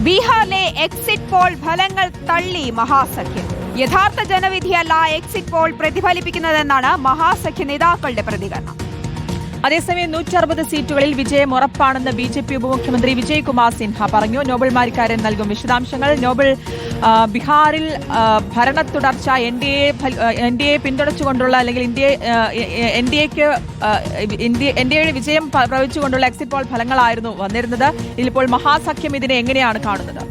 ബീഹാറിലെ exit poll ഫലങ്ങൾ തള്ളി മഹാസഖ്യം. യഥാർത്ഥ ജനവിധിയല്ല എക്സിറ്റ് പോൾ പ്രതിഫലിപ്പിക്കുന്നതെന്നാണ് മഹാസഖ്യ നേതാക്കളുടെ പ്രതികരണം. അതേസമയം 160 സീറ്റുകളിൽ വിജയം ഉറപ്പാണെന്ന് BJP ഉപമുഖ്യമന്ത്രി വിജയ് കുമാർ സിൻഹ പറഞ്ഞു. നോബൽ മാരിക്കാരൻ നൽകും വിശദാംശങ്ങൾ. നോബൽ, ബീഹാറിൽ ഭരണ തുടർച്ച എൻഡിഎ പിന്തുണച്ചുകൊണ്ടുള്ള അല്ലെങ്കിൽ എൻഡിഎയുടെ വിജയം പ്രവചിച്ചുകൊണ്ടുള്ള എക്സിറ്റ് പോൾ ഫലങ്ങളായിരുന്നു വന്നിരുന്നത്. ഇതിലിപ്പോൾ മഹാസഖ്യം ഇതിനെ എങ്ങനെയാണ് കാണുന്നത്?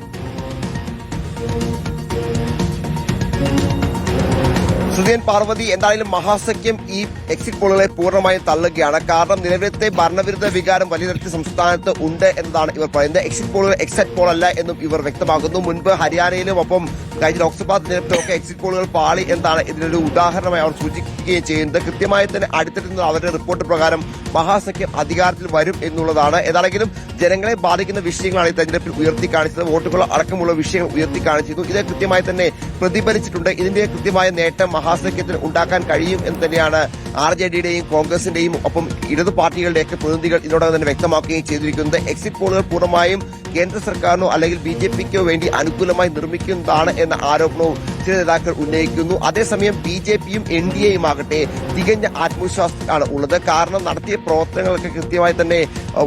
സുധീൻ, പാർവതി, എന്തായാലും മഹാസഖ്യം ഈ എക്സിറ്റ് പോളുകളെ പൂർണ്ണമായും തള്ളുകയാണ്. കാരണം നിലവിലത്തെ ഭരണവിരുദ്ധ വികാരം വലിയ തരത്തിൽ സംസ്ഥാനത്ത് ഉണ്ട് എന്നതാണ് ഇവർ പറയുന്നത്. എക്സിറ്റ് പോളുകൾ എക്സിറ്റ് പോൾ അല്ല എന്നും ഇവർ വ്യക്തമാക്കുന്നു. മുൻപ് ഹരിയാനയിലും ഒപ്പം കഴിഞ്ഞ ലോക്സഭാ തെരഞ്ഞെടുപ്പിലൊക്കെ എക്സിറ്റ് പോളുകൾ പാളി എന്നാണ് ഇതിനൊരു ഉദാഹരണമായി അവർ സൂചിപ്പിക്കുകയും ചെയ്യുന്നത്. കൃത്യമായി തന്നെ അടുത്തിരുന്ന അവരുടെ റിപ്പോർട്ട് പ്രകാരം മഹാസഖ്യം അധികാരത്തിൽ വരും എന്നുള്ളതാണ്. ഏതാണെങ്കിലും ജനങ്ങളെ ബാധിക്കുന്ന വിഷയങ്ങളാണ് ഈ തെരഞ്ഞെടുപ്പിൽ ഉയർത്തി കാണിച്ചത്. വോട്ടുകൾ അടക്കമുള്ള വിഷയങ്ങൾ ഉയർത്തി കാണിച്ചിരുന്നു. ഇത് കൃത്യമായി തന്നെ പ്രതിഫലിച്ചിട്ടുണ്ട്. ഇതിന്റെ കൃത്യമായ നേട്ടം മഹാസഖ്യത്തിന് ഉണ്ടാക്കാൻ കഴിയും എന്ന് തന്നെയാണ് RJDയുടെയും കോൺഗ്രസിന്റെയും ഒപ്പം ഇടതു പാർട്ടികളുടെയൊക്കെ പ്രതിനിധികൾ ഇതിനോടകം തന്നെ വ്യക്തമാക്കുകയും ചെയ്തിരിക്കുന്നത്. എക്സിറ്റ് പോളുകൾ പൂർണ്ണമായും കേന്ദ്ര സർക്കാരിനോ അല്ലെങ്കിൽ BJPക്കോ വേണ്ടി അനുകൂലമായി നിർമ്മിക്കുന്നതാണ് എന്ന ആരോപണവും ചില നേതാക്കൾ ഉന്നയിക്കുന്നു. അതേസമയം BJPയും NDAയും ആകട്ടെ തികഞ്ഞ ആത്മവിശ്വാസത്തിലാണ് ഉള്ളത്. കാരണം നടത്തിയ പ്രവർത്തനങ്ങൾക്ക് കൃത്യമായി തന്നെ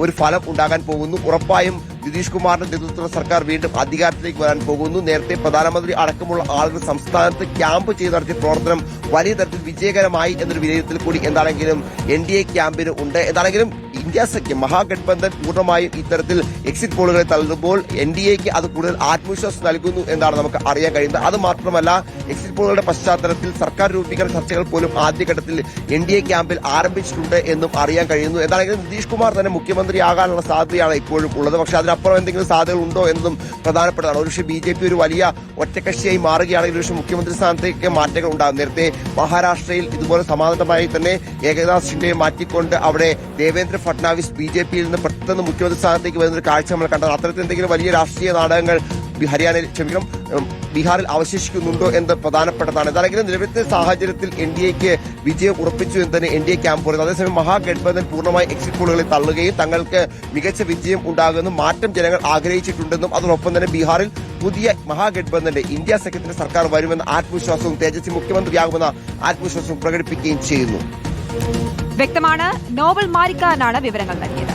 ഒരു ഫലം ഉണ്ടാകാൻ പോകുന്നു. ഉറപ്പായും നിതീഷ് കുമാറിന്റെ നേതൃത്വത്തിലുള്ള സർക്കാർ വീണ്ടും അധികാരത്തിലേക്ക് വരാൻ പോകുന്നു. നേരത്തെ പ്രധാനമന്ത്രി അടക്കമുള്ള ആളുകൾ സംസ്ഥാനത്ത് ക്യാമ്പ് ചെയ്ത് നടത്തിയ പ്രവർത്തനം വലിയ തരത്തിൽ വിജയകരമായി എന്നൊരു വിലയിരുത്തൽ കൂടി എന്താണെങ്കിലും NDA ക്യാമ്പിന് ഉണ്ട്. എന്താണെങ്കിലും ഇന്ത്യ സഖ്യം മഹാഗഠബന്ധൻ പൂർണ്ണമായും ഇത്തരത്തിൽ എക്സിറ്റ് പോളുകളെ തള്ളുമ്പോൾ NDAക്ക് അത് കൂടുതൽ ആത്മവിശ്വാസം നൽകുന്നു എന്നാണ് നമുക്ക് അറിയാൻ കഴിയുന്നത്. അത് മാത്രമല്ല, എക്സിറ്റ് പോളുകളുടെ പശ്ചാത്തലത്തിൽ സർക്കാർ രൂപീകരണ ചർച്ചകൾ പോലും ആദ്യഘട്ടത്തിൽ NDA ക്യാമ്പിൽ ആരംഭിച്ചിട്ടുണ്ട് എന്നും അറിയാൻ കഴിയുന്നു. എന്താണെങ്കിലും നിതീഷ് കുമാർ തന്നെ മുഖ്യമന്ത്രിയാകാനുള്ള സാധ്യതയാണ് ഇപ്പോഴും ഉള്ളത്. പക്ഷേ അതിനപ്പുറം എന്തെങ്കിലും സാധ്യതകൾ ഉണ്ടോ എന്നതും പ്രധാനപ്പെട്ടതാണ്. ഒരുപക്ഷെ BJP ഒരു വലിയ ഒറ്റക്കക്ഷിയായി മാറുകയാണെങ്കിൽ ഒരുപക്ഷെ മുഖ്യമന്ത്രി സ്ഥാനത്തേക്ക് മാറ്റങ്ങൾ ഉണ്ടാകും. നേരത്തെ മഹാരാഷ്ട്രയിൽ ഇതുപോലെ സമാനമായി തന്നെ ഏകനാഥ് ഷിൻഡെയെ മാറ്റിക്കൊണ്ട് അവിടെ ദേവേന്ദ്ര ഫട്നാവിസ് BJPയിൽ നിന്ന് പെട്ടെന്ന് മുഖ്യമന്ത്രി സ്ഥാനത്തേക്ക് വരുന്നൊരു കാഴ്ച നമ്മൾ കണ്ടത്. അത്തരത്തിൽ എന്തെങ്കിലും വലിയ രാഷ്ട്രീയ നാടകങ്ങൾ ബീഹാറിൽ അവശേഷിക്കുന്നുണ്ടോ എന്ന് പ്രധാനപ്പെട്ടതാണ്. എന്താണെങ്കിലും നിലവിലത്തെ സാഹചര്യത്തിൽ NDAക്ക് വിജയം ഉറപ്പിച്ചു എന്ന് തന്നെ NDA ക്യാമ്പ് പറയുന്നത്. അതേസമയം മഹാഗഠബന്ധൻ പൂർണ്ണമായി എക്സിറ്റ് പോളുകളെ തള്ളുകയും തങ്ങൾക്ക് മികച്ച വിജയം ഉണ്ടാകുമെന്നും മാറ്റം ജനങ്ങൾ ആഗ്രഹിച്ചിട്ടുണ്ടെന്നും അതോടൊപ്പം തന്നെ ബീഹാറിൽ പുതിയ മഹാഗഠബന്ധന്റെ ഇന്ത്യ സഖ്യത്തിന്റെ സർക്കാർ വരുമെന്ന ആത്മവിശ്വാസവും തേജസ്വി മുഖ്യമന്ത്രിയാകുമെന്ന ആത്മവിശ്വാസവും പ്രകടിപ്പിക്കുകയും ചെയ്യുന്നു. വ്യക്തമാണ്. നോബൽ മാരിക്കാരനാണ് വിവരങ്ങൾ നൽകിയത്.